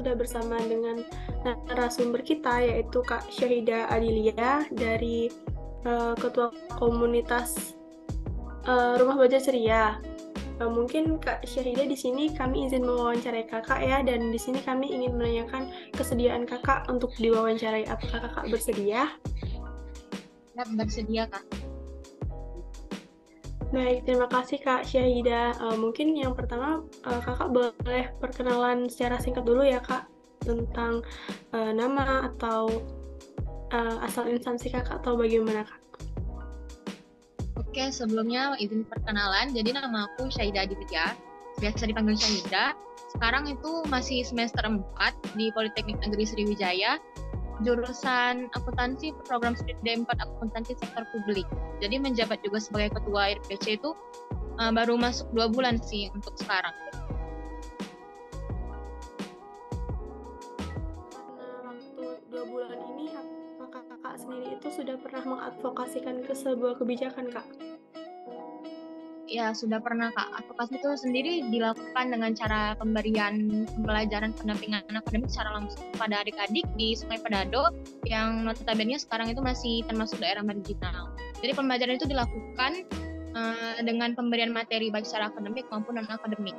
sudah bersama dengan narasumber kita, yaitu Kak Syahida Adilia dari Ketua Komunitas Rumah Belajar Ceria. Mungkin Kak Syahida di sini kami izin mewawancarai Kakak ya, dan di sini kami ingin menanyakan kesediaan Kakak untuk diwawancarai. Apakah Kakak bersedia? Ya, bersedia, Kak. Baik, terima kasih Kak Syahida. Mungkin yang pertama Kakak boleh perkenalan secara singkat dulu ya Kak, tentang nama atau asal instansi Kakak atau bagaimana Kak? Oke, sebelumnya izin perkenalan. Jadi nama aku Syahida Aditya, biasa dipanggil Syahida. Sekarang itu masih semester 4 di Politeknik Negeri Sriwijaya, jurusan akuntansi program studi D4 akuntansi sektor publik. Jadi menjabat juga sebagai ketua RPC itu baru masuk 2 bulan sih untuk sekarang. Karena waktu 2 bulan ini, apakah Kakak sendiri itu sudah pernah mengadvokasikan ke sebuah kebijakan Kak? Ya, sudah pernah Kak. Advokasi itu sendiri dilakukan dengan cara pemberian pembelajaran pendampingan akademik secara langsung pada adik-adik di Sungai Pedado yang notabene sekarang itu masih termasuk daerah marginal. Jadi pembelajaran itu dilakukan dengan pemberian materi baik secara akademik maupun non-akademik.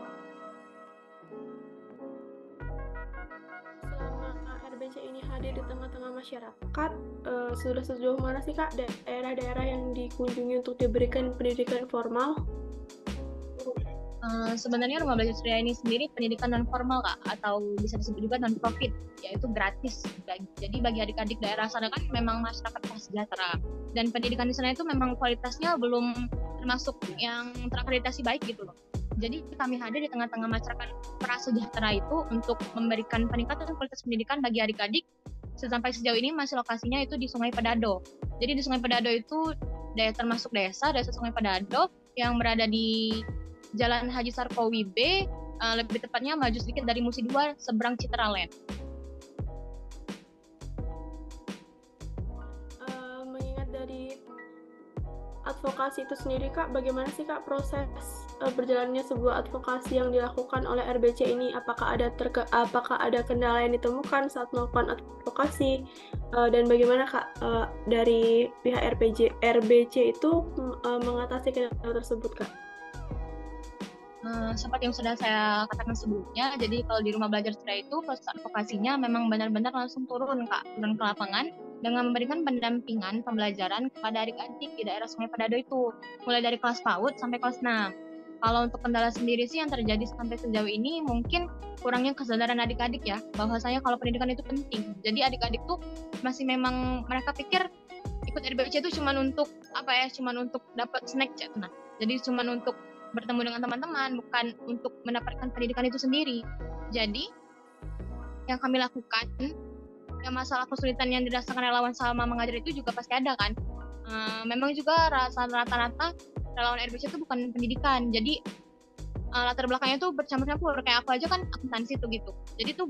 Selama RBC ini hadir di tengah-tengah masyarakat, sudah sejauh mana sih Kak daerah-daerah yang dikunjungi untuk diberikan pendidikan formal? Sebenarnya Rumah Belajar Ceria ini sendiri pendidikan non formal Kak, atau bisa disebut juga non profit, yaitu gratis. Jadi bagi adik-adik daerah sana kan memang masyarakat prasejahtera, dan pendidikan di sana itu memang kualitasnya belum termasuk yang terakreditasi baik gitu loh. Jadi kami hadir di tengah-tengah masyarakat prasejahtera itu untuk memberikan peningkatan kualitas pendidikan bagi adik-adik. Sampai sejauh ini masih lokasinya itu di Sungai Pedado. Jadi di Sungai Pedado itu termasuk desa Sungai Pedado yang berada di Jalan Haji Sarkowi B, lebih tepatnya maju sedikit dari Musi 2, seberang Citraland. Mengingat dari advokasi itu sendiri Kak, bagaimana sih Kak proses berjalannya sebuah advokasi yang dilakukan oleh RBC ini? Apakah ada kendala yang ditemukan saat melakukan advokasi, dan bagaimana Kak dari pihak RBC itu mengatasi kendala tersebut Kak? Seperti yang sudah saya katakan sebelumnya, jadi kalau di Rumah Belajar Ceria itu proses advokasinya memang benar-benar langsung turun ke lapangan dengan memberikan pendampingan pembelajaran kepada adik-adik di daerah Sungai Pedado itu, mulai dari kelas PAUD sampai kelas 6. Kalau untuk kendala sendiri sih yang terjadi sampai sejauh ini mungkin kurangnya kesadaran adik-adik ya, bahwasanya kalau pendidikan itu penting. Jadi adik-adik tuh masih memang mereka pikir ikut RBC itu cuma untuk dapat snack chat. Nah, jadi cuma untuk bertemu dengan teman-teman, bukan untuk mendapatkan pendidikan itu sendiri. Jadi yang kami lakukan, ya masalah kesulitan yang dirasakan relawan selama mengajar itu juga pasti ada kan. Memang juga rata-rata relawan RBC itu bukan pendidikan, jadi latar belakangnya tuh bercampur-campur. Kayak aku aja kan akuntansi tuh gitu, jadi tuh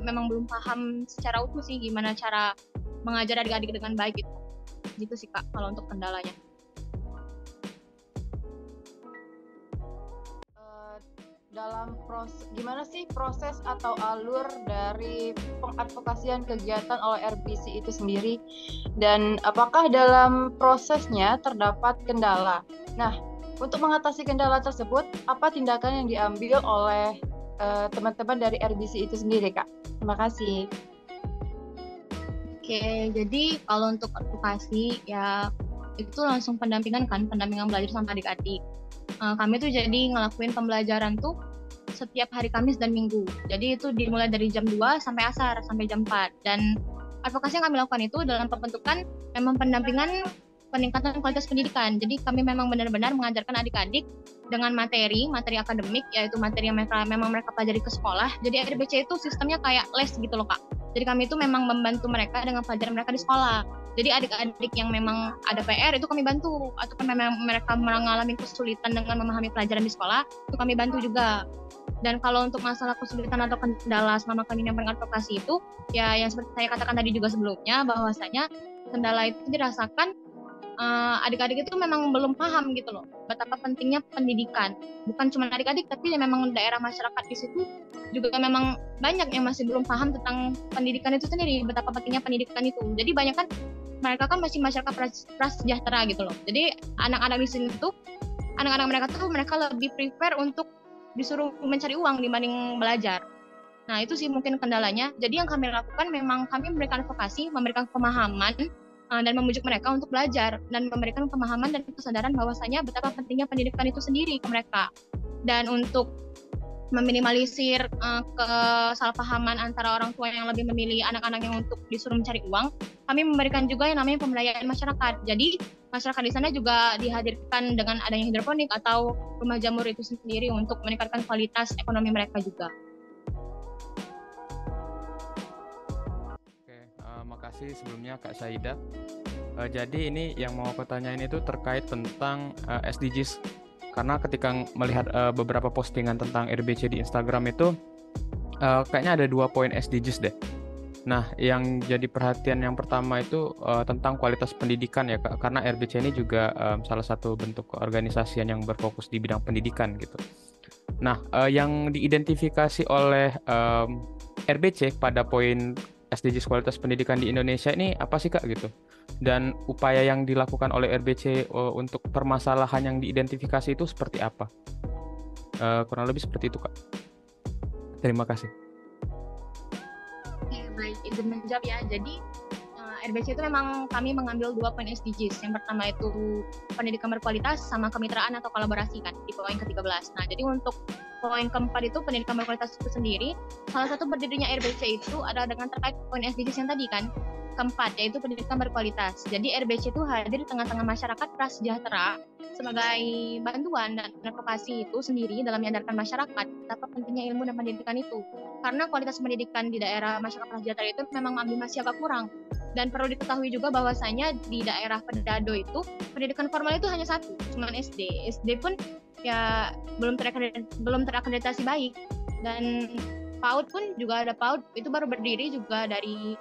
memang belum paham secara utuh sih gimana cara mengajar adik-adik dengan baik gitu sih Kak kalau untuk kendalanya. Dalam gimana sih proses atau alur dari pengadvokasian kegiatan oleh RBC itu sendiri, dan apakah dalam prosesnya terdapat kendala? Nah, untuk mengatasi kendala tersebut, apa tindakan yang diambil oleh teman-teman dari RBC itu sendiri, Kak? Terima kasih. Oke, jadi kalau untuk advokasi ya itu langsung pendampingan belajar sama adik-adik. Kami tuh jadi ngelakuin pembelajaran tuh setiap hari Kamis dan Minggu. Jadi itu dimulai dari jam 2 sampai asar, sampai jam 4. Dan advokasi yang kami lakukan itu dalam pembentukan memang pendampingan peningkatan kualitas pendidikan. Jadi kami memang benar-benar mengajarkan adik-adik dengan materi akademik, yaitu materi yang memang mereka pelajari ke sekolah. Jadi RBC itu sistemnya kayak les gitu loh Kak. Jadi kami itu memang membantu mereka dengan pelajaran mereka di sekolah. Jadi adik-adik yang memang ada PR itu kami bantu, ataupun memang mereka mengalami kesulitan dengan memahami pelajaran di sekolah, itu kami bantu juga. Dan kalau untuk masalah kesulitan atau kendala selama kami menyampaikan advokasi itu, ya yang seperti saya katakan tadi juga sebelumnya, bahwasanya kendala itu dirasakan adik-adik itu memang belum paham gitu loh betapa pentingnya pendidikan. Bukan cuma adik-adik, tapi memang daerah masyarakat di situ juga memang banyak yang masih belum paham tentang pendidikan itu sendiri, betapa pentingnya pendidikan itu. Jadi banyak kan mereka kan masih masyarakat prasejahtera gitu loh. Jadi anak-anak di sini tuh, anak-anak mereka lebih prefer untuk disuruh mencari uang dibanding belajar. Nah itu sih mungkin kendalanya. Jadi yang kami lakukan memang kami memberikan advokasi, memberikan pemahaman, dan membujuk mereka untuk belajar dan memberikan pemahaman dan kesadaran bahwasanya betapa pentingnya pendidikan itu sendiri ke mereka. Dan untuk meminimalisir kesalahpahaman antara orang tua yang lebih memilih anak-anaknya untuk disuruh mencari uang, kami memberikan juga yang namanya pemberdayaan masyarakat. Jadi masyarakat di sana juga dihadirkan dengan adanya hidroponik atau rumah jamur itu sendiri untuk meningkatkan kualitas ekonomi mereka juga. Makasih sebelumnya Kak Syahidah. Jadi ini yang mau aku tanyain itu terkait tentang SDGs. Karena ketika melihat beberapa postingan tentang RBC di Instagram itu kayaknya ada 2 poin SDGs deh. Nah, yang jadi perhatian yang pertama itu tentang kualitas pendidikan ya Kak. Karena RBC ini juga salah satu bentuk keorganisasian yang berfokus di bidang pendidikan gitu. Nah, yang diidentifikasi oleh RBC pada poin SDGs kualitas pendidikan di Indonesia ini apa sih Kak gitu? Dan upaya yang dilakukan oleh RBC untuk permasalahan yang diidentifikasi itu seperti apa? Kurang lebih seperti itu Kak. Terima kasih. Oke, baik, izin menjawab ya. Jadi RBC itu memang kami mengambil 2 poin SDGs. Yang pertama itu pendidikan berkualitas sama kemitraan atau kolaborasi kan di poin ke-13. Nah, jadi untuk poin keempat itu pendidikan berkualitas itu sendiri, salah satu berdirinya RBC itu adalah dengan terkait poin SDGs yang tadi kan, keempat yaitu pendidikan berkualitas. Jadi RBC itu hadir di tengah-tengah masyarakat prasejahtera sebagai bantuan dan advokasi itu sendiri dalam menyadarkan masyarakat betapa pentingnya ilmu dan pendidikan itu. Karena kualitas pendidikan di daerah masyarakat prasejahtera itu memang masih agak kurang. Dan perlu diketahui juga bahwasanya di daerah Pedado itu pendidikan formal itu hanya satu, cuma SD. SD pun ya belum terakreditasi baik, dan PAUD pun juga ada PAUD itu baru berdiri juga dari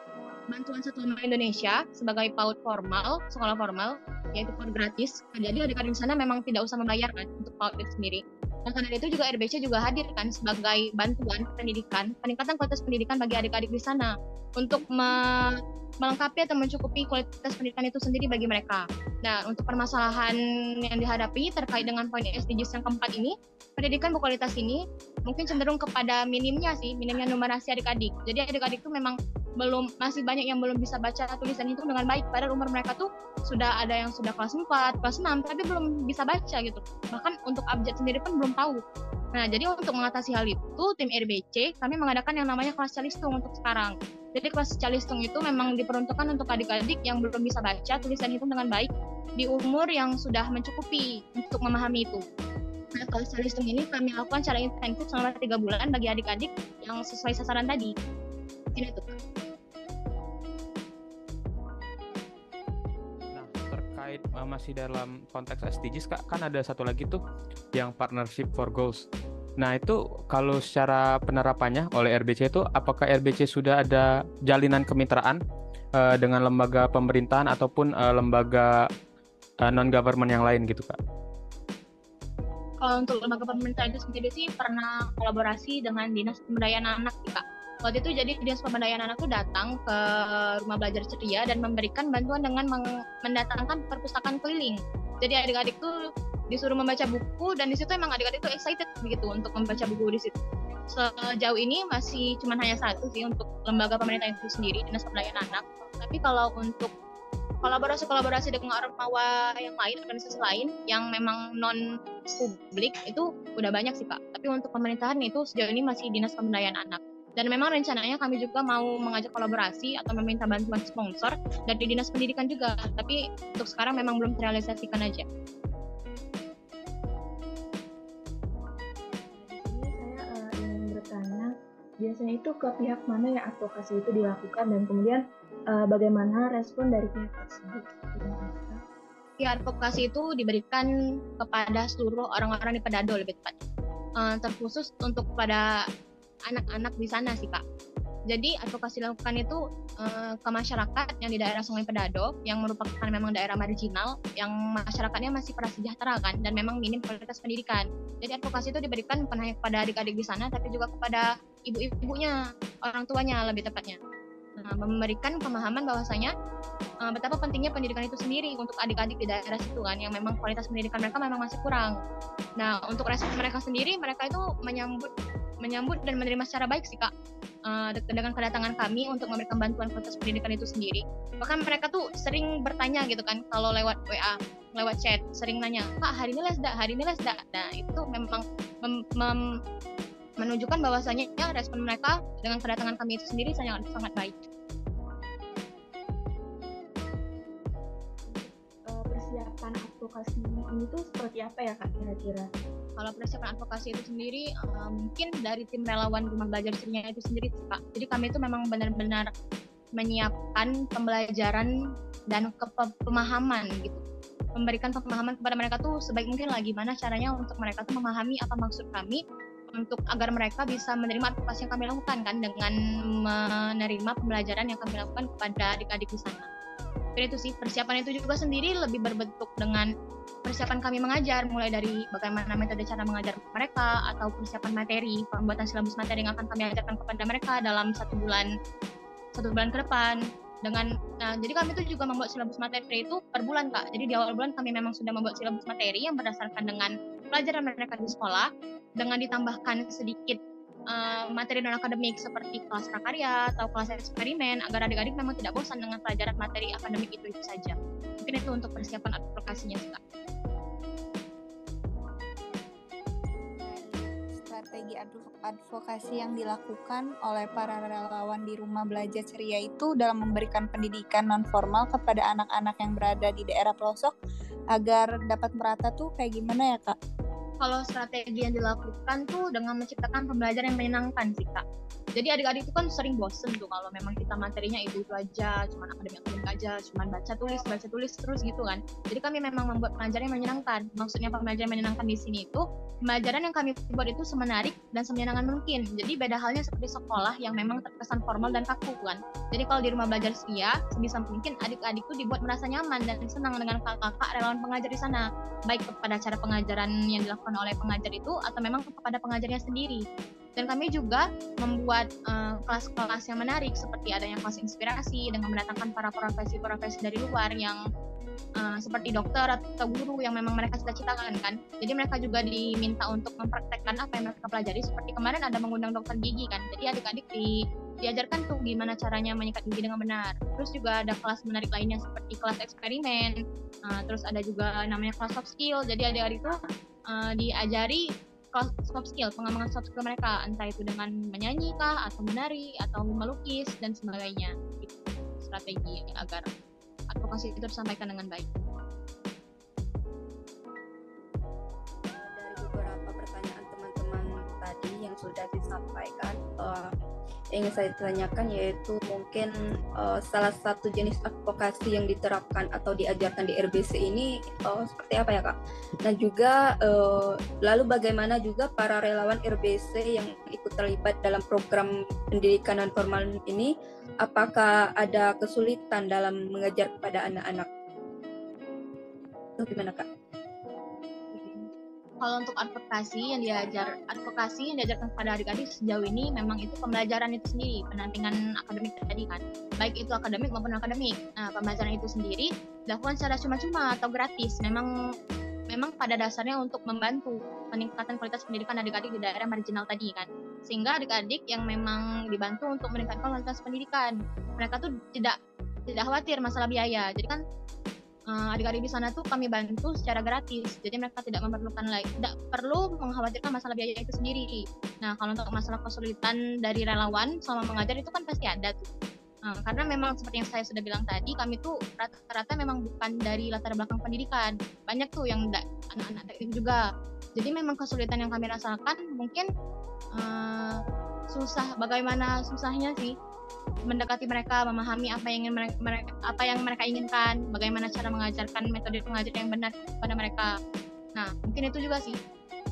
bantuan Satu Nama Indonesia sebagai PAUD formal, sekolah formal, yaitu PAUD gratis. Jadi adik-adik di sana memang tidak usah membayar kan untuk PAUD itu sendiri. Nah, karena itu juga RBC juga hadir kan sebagai bantuan pendidikan, peningkatan kualitas pendidikan bagi adik-adik di sana untuk melengkapi atau mencukupi kualitas pendidikan itu sendiri bagi mereka. Nah, untuk permasalahan yang dihadapi terkait dengan poin SDGs yang keempat ini, pendidikan berkualitas ini mungkin cenderung kepada minimnya numerasi adik-adik. Jadi adik-adik itu memang masih banyak yang belum bisa baca tulisan itu dengan baik, padahal umur mereka tuh sudah ada yang sudah kelas 4, kelas 6, tapi belum bisa baca gitu. Bahkan untuk abjad sendiri pun belum tahu. Nah, jadi untuk mengatasi hal itu, tim RBC kami mengadakan yang namanya kelas calistung untuk sekarang. Jadi kelas calistung itu memang diperuntukkan untuk adik-adik yang belum bisa baca tulisan itu dengan baik di umur yang sudah mencukupi untuk memahami itu. Nah, kelas calistung ini kami lakukan secara intensif selama 3 bulan bagi adik-adik yang sesuai sasaran tadi. Ini tuh. Nah, terkait masih dalam konteks SDGs Kak, kan ada satu lagi tuh yang Partnership for Goals. Nah, itu kalau secara penerapannya oleh RBC itu, apakah RBC sudah ada jalinan kemitraan dengan lembaga pemerintahan ataupun lembaga non-government yang lain gitu Kak? Kalau untuk lembaga pemerintahan itu sendiri sih pernah kolaborasi dengan Dinas Pemberdayaan Anak Kak. Waktu itu jadi Dinas Pemberdayaan Anak itu datang ke Rumah Belajar Ceria dan memberikan bantuan dengan mendatangkan perpustakaan keliling. Jadi adik-adik tuh disuruh membaca buku, dan di situ emang adik-adik tuh excited begitu untuk membaca buku di situ. Sejauh ini masih cuma hanya satu sih untuk lembaga pemerintah itu sendiri, Dinas Pemberdayaan Anak. Tapi kalau untuk kolaborasi dengan ormawa yang lain, organisasi lain yang memang non publik itu udah banyak sih Kak. Tapi untuk pemerintahan itu sejauh ini masih Dinas Pemberdayaan Anak. Dan memang rencananya kami juga mau mengajak kolaborasi atau meminta bantuan sponsor dari Dinas Pendidikan juga. Tapi untuk sekarang memang belum terrealisasikan aja. Biasanya itu ke pihak mana yang advokasi itu dilakukan, dan kemudian bagaimana respon dari pihak tersebut? Ya, advokasi itu diberikan kepada seluruh orang-orang di Pedado lebih tepat, terkhusus untuk pada anak-anak di sana sih Kak. Jadi advokasi dilakukan itu ke masyarakat yang di daerah Sungai Pedado, yang merupakan memang daerah marginal, yang masyarakatnya masih prasejahtera kan, dan memang minim kualitas pendidikan. Jadi advokasi itu diberikan bukan hanya kepada adik-adik di sana, tapi juga kepada ibu-ibunya, orang tuanya lebih tepatnya. Memberikan pemahaman bahwasanya betapa pentingnya pendidikan itu sendiri untuk adik-adik di daerah situ kan, yang memang kualitas pendidikan mereka memang masih kurang. Nah, untuk respon mereka sendiri, mereka itu menyambut dan menerima secara baik sih Kak, dengan kedatangan kami untuk memberikan bantuan kualitas pendidikan itu sendiri. Bahkan mereka tuh sering bertanya gitu kan, kalau lewat WA, lewat chat, sering nanya, Kak hari ini les dak, hari ini les dak. Nah, itu memang menunjukkan bahwasanya respon mereka dengan kedatangan kami itu sendiri sangat baik. Persiapan advokasi ini tuh seperti apa ya Kak kira-kira? Kalau persiapan advokasi itu sendiri mungkin dari tim relawan Rumah Belajar Ceria itu sendiri Kak. Jadi kami itu memang benar-benar menyiapkan pembelajaran dan pemahaman gitu. Memberikan pemahaman kepada mereka tuh sebaik mungkin lah, gimana caranya untuk mereka tuh memahami apa maksud kami, untuk agar mereka bisa menerima advokasi yang kami lakukan kan, dengan menerima pembelajaran yang kami lakukan kepada adik-adik di sana. Dan itu sih, persiapan itu juga sendiri lebih berbentuk dengan persiapan kami mengajar, mulai dari bagaimana metode cara mengajar mereka, atau persiapan materi, pembuatan silabus materi yang akan kami ajarkan kepada mereka dalam satu bulan ke depan. Jadi kami itu juga membuat silabus materi itu per bulan Kak. Jadi di awal bulan kami memang sudah membuat silabus materi yang berdasarkan dengan pelajaran mereka di sekolah, dengan ditambahkan sedikit materi non akademik seperti kelas prakarya atau kelas eksperimen, agar adik-adik memang tidak bosan dengan pelajaran materi akademik itu saja. Mungkin itu untuk persiapan advokasinya sih Kak. Strategi advokasi yang dilakukan oleh para relawan di Rumah Belajar Ceria itu dalam memberikan pendidikan non formal kepada anak-anak yang berada di daerah pelosok agar dapat merata tuh kayak gimana ya Kak? Kalau strategi yang dilakukan tuh dengan menciptakan pembelajaran yang menyenangkan sih Kak. Jadi adik-adik itu kan sering bosen tuh kalau memang kita materinya itu aja, cuma akademik aja, cuma baca tulis terus gitu kan. Jadi kami memang membuat pembelajaran yang menyenangkan. Maksudnya pembelajaran menyenangkan di sini itu pembelajaran yang kami buat itu semenarik dan semenyenangkan mungkin. Jadi beda halnya seperti sekolah yang memang terkesan formal dan kaku kan. Jadi kalau di Rumah Belajar Ceria, sebisa mungkin adik-adik itu dibuat merasa nyaman dan senang dengan kakak-kakak relawan pengajar di sana, baik kepada cara pengajaran yang dilakukan oleh pengajar itu atau memang kepada pengajarnya sendiri. Dan kami juga membuat kelas-kelas yang menarik, seperti adanya kelas inspirasi dengan mendatangkan para profesi-profesi dari luar yang seperti dokter atau guru yang memang mereka cita-citakan kan. Jadi mereka juga diminta untuk mempraktekkan apa yang mereka pelajari, seperti kemarin ada mengundang dokter gigi kan. Jadi adik-adik diajarkan tuh gimana caranya menyikat gigi dengan benar. Terus juga ada kelas menarik lainnya seperti kelas eksperimen. Terus ada juga namanya kelas soft skill. Jadi adik-adik tuh diajari soft skill, pengembangan soft skill mereka, entah itu dengan menyanyi kah, atau menari, atau melukis, dan sebagainya. Itu strategi agar advokasi itu tersampaikan dengan baik. Dari beberapa pertanyaan teman-teman tadi yang sudah disampaikan, ingin saya tanyakan yaitu mungkin salah satu jenis advokasi yang diterapkan atau diajarkan di RBC ini seperti apa ya Kak? Dan juga lalu bagaimana juga para relawan RBC yang ikut terlibat dalam program pendidikan non formal ini, apakah ada kesulitan dalam mengajar kepada anak-anak? Itu gimana Kak? Kalau untuk advokasi yang diajarkan kepada adik-adik sejauh ini memang itu pembelajaran itu sendiri, pendampingan akademik tadi kan, baik itu akademik maupun akademik. Nah, pembelajaran itu sendiri dilakukan secara cuma-cuma atau gratis. Memang pada dasarnya untuk membantu peningkatan kualitas pendidikan adik-adik di daerah marginal tadi kan, sehingga adik-adik yang memang dibantu untuk meningkatkan kualitas pendidikan, mereka tuh tidak khawatir masalah biaya. Jadi kan adik-adik di sana tuh kami bantu secara gratis, jadi mereka tidak perlu mengkhawatirkan masalah biaya itu sendiri. Nah, kalau untuk masalah kesulitan dari relawan sama mengajar itu kan pasti ada tuh. Karena memang seperti yang saya sudah bilang tadi, kami tuh rata-rata memang bukan dari latar belakang pendidikan, banyak tuh yang anak-anak teknik juga. Jadi memang kesulitan yang kami rasakan mungkin susah, bagaimana susahnya sih mendekati mereka, memahami apa yang mereka inginkan, bagaimana cara mengajarkan metode pengajar yang benar kepada mereka. Nah, mungkin itu juga sih.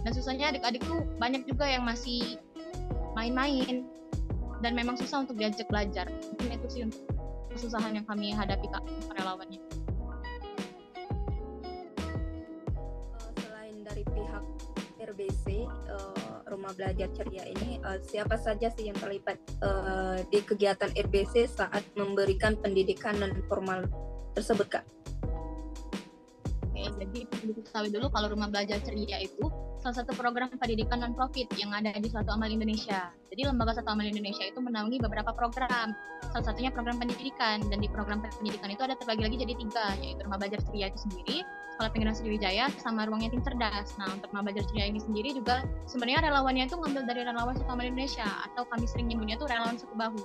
Dan susahnya adik-adik tuh banyak juga yang masih main-main, dan memang susah untuk diajak belajar. Mungkin itu sih untuk kesusahan yang kami hadapi Kak, relawannya. Selain dari pihak RBC, Rumah Belajar Ceria ini, siapa saja sih yang terlibat di kegiatan RBC saat memberikan pendidikan non formal tersebut, Kak? Oke, jadi perlu diketahui dulu kalau Rumah Belajar Ceria itu salah satu program pendidikan non-profit yang ada di Suatu Amal Indonesia. Jadi Lembaga Suatu Amal Indonesia itu menaungi beberapa program, salah satunya program pendidikan, dan di program pendidikan itu ada terbagi lagi jadi 3, yaitu Rumah Belajar Ceria itu sendiri, Sekolah Pinggiran Sriwijaya, sama Ruang Yatim Cerdas. Nah, untuk Rumah Belajar Ceria ini sendiri juga sebenarnya relawannya itu ngambil dari relawan Suatu Amal Indonesia, atau kami sering nyebutnya itu relawan Satu Bahu.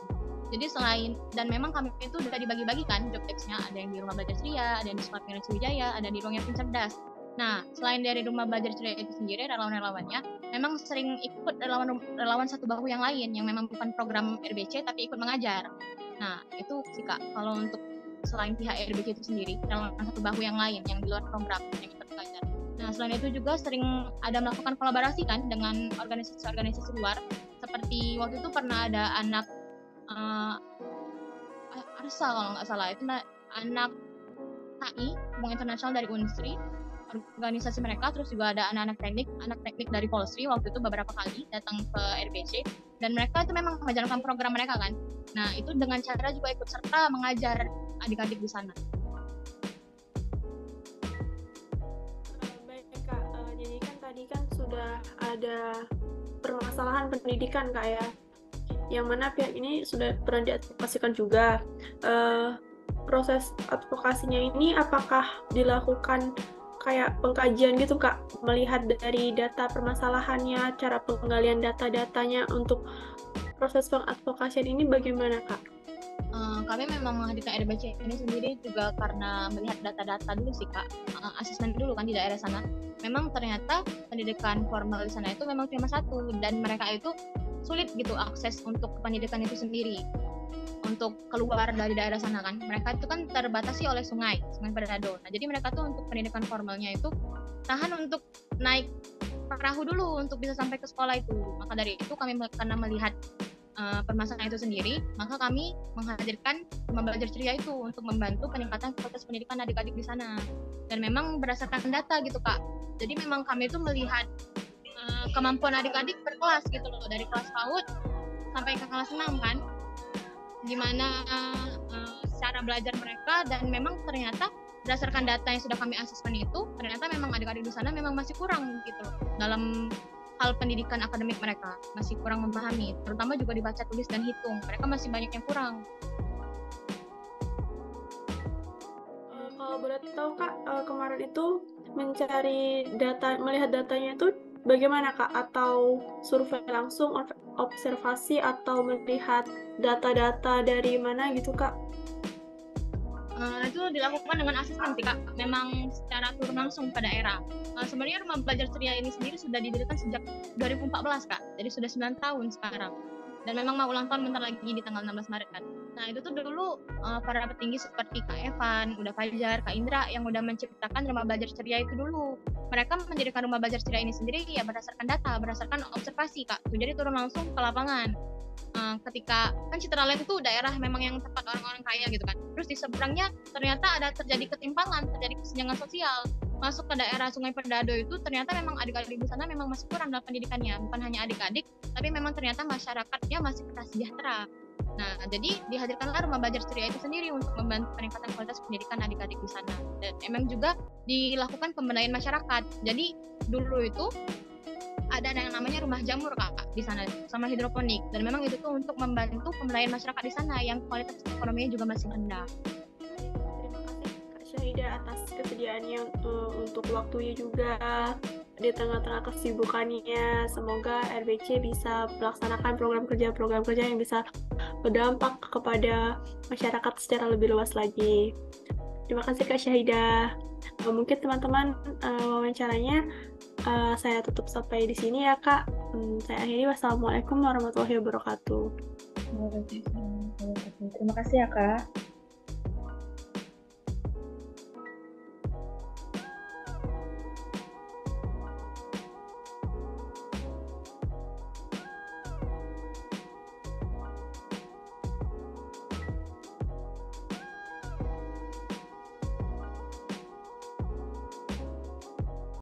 Jadi selain, dan memang kami itu udah dibagi-bagikan job desk-nya, ada yang di Rumah Belajar Ceria, ada yang di Sekolah Pinggiran Sriwijaya, ada di Ruang Yatim Cerdas. Nah, selain dari Rumah Belajar Ceria itu sendiri, relawan-relawannya memang sering ikut relawan Satu Bahu yang lain, yang memang bukan program RBC tapi ikut mengajar. Nah, itu sih Kak, kalau untuk selain pihak RBC itu sendiri, relawan Satu Bahu yang lain, yang di luar program, yang ikut mengajar. Nah, selain itu juga sering ada melakukan kolaborasi kan dengan organisasi-organisasi luar, seperti waktu itu pernah ada anak Arsa kalau nggak salah, itu anak KI, Hubungan Internasional dari Unsri, organisasi mereka, terus juga ada anak teknik dari Polsri waktu itu beberapa kali datang ke RBC, dan mereka itu memang menjalankan program mereka kan. Nah, itu dengan cara juga ikut serta mengajar adik-adik di sana. Baik Kak, jadi kan tadi kan sudah ada permasalahan pendidikan Kak ya, yang mana pihak ini sudah pernah diadvokasikan juga. Proses advokasinya ini apakah dilakukan kayak pengkajian gitu Kak, melihat dari data permasalahannya, cara penggalian data-datanya untuk proses pengadvokasian ini bagaimana Kak? Kami memang menghadirkan RBC ini sendiri juga karena melihat data-data dulu sih Kak, asesmen dulu kan di daerah sana. Memang ternyata pendidikan formal di sana itu memang cuma 1, dan mereka itu sulit gitu akses untuk pendidikan itu sendiri. Untuk keluar dari daerah sana kan, mereka itu kan terbatasi oleh sungai Pedado. Nah, jadi mereka tuh untuk pendidikan formalnya itu tahan untuk naik perahu dulu untuk bisa sampai ke sekolah itu. Maka dari itu kami karena melihat permasalahan itu sendiri, maka kami menghadirkan Rumah Belajar Ceria itu untuk membantu peningkatan kualitas pendidikan adik-adik di sana. Dan memang berdasarkan data gitu Kak. Jadi memang kami itu melihat kemampuan adik-adik berkelas gitu loh, dari kelas PAUD sampai ke kelas 6 kan, gimana cara belajar mereka, dan memang ternyata berdasarkan data yang sudah kami asesmen itu, ternyata memang adik-adik di sana memang masih kurang gitu dalam hal pendidikan akademik, mereka masih kurang memahami, terutama juga dibaca, tulis, dan hitung, mereka masih banyak yang kurang. Kalau boleh tahu Kak, kemarin itu mencari data, melihat datanya itu bagaimana Kak? Atau survei langsung, observasi, atau melihat data-data dari mana gitu Kak? Itu dilakukan dengan asesmen sih Kak, memang secara turun langsung pada daerah. Sebenarnya Rumah Belajar Ceria ini sendiri sudah didirikan sejak 2014 Kak, jadi sudah 9 tahun sekarang. Dan memang mau ulang tahun bentar lagi di tanggal 16 Maret kan. Nah, itu tuh dulu para petinggi seperti Kak Evan, udah Fajar, Kak Indra yang udah menciptakan Rumah Belajar Ceria itu dulu. Mereka mendirikan Rumah Belajar Ceria ini sendiri ya berdasarkan data, berdasarkan observasi Kak. Jadi turun langsung ke lapangan. Ketika kan Citraland itu daerah memang yang tempat orang-orang kaya gitu kan. Terus di seberangnya ternyata ada terjadi ketimpangan, terjadi kesenjangan sosial. Masuk ke daerah Sungai Pedado itu ternyata memang adik-adik di sana memang masih kurang dalam pendidikannya. Bukan hanya adik-adik, tapi memang ternyata masyarakatnya masih kurang sejahtera. Nah, jadi dihadirkanlah Rumah Belajar Ceria itu sendiri untuk membantu peningkatan kualitas pendidikan adik-adik di sana. Dan memang juga dilakukan pemberdayaan masyarakat. Jadi dulu itu ada yang namanya rumah jamur Kak di sana sama hidroponik, dan memang itu tuh untuk membantu pemberdayaan masyarakat di sana yang kualitas ekonominya juga masih rendah. Terima kasih Kak Syahida atas kesediaannya untuk waktunya juga di tengah-tengah kesibukannya. Semoga RBC bisa melaksanakan program kerja yang bisa berdampak kepada masyarakat secara lebih luas lagi. Terima kasih Kak Syahida. Mungkin teman-teman wawancaranya saya tutup sampai di sini ya Kak. Saya akhiri, wassalamualaikum warahmatullahi wabarakatuh. Terima kasih ya Kak.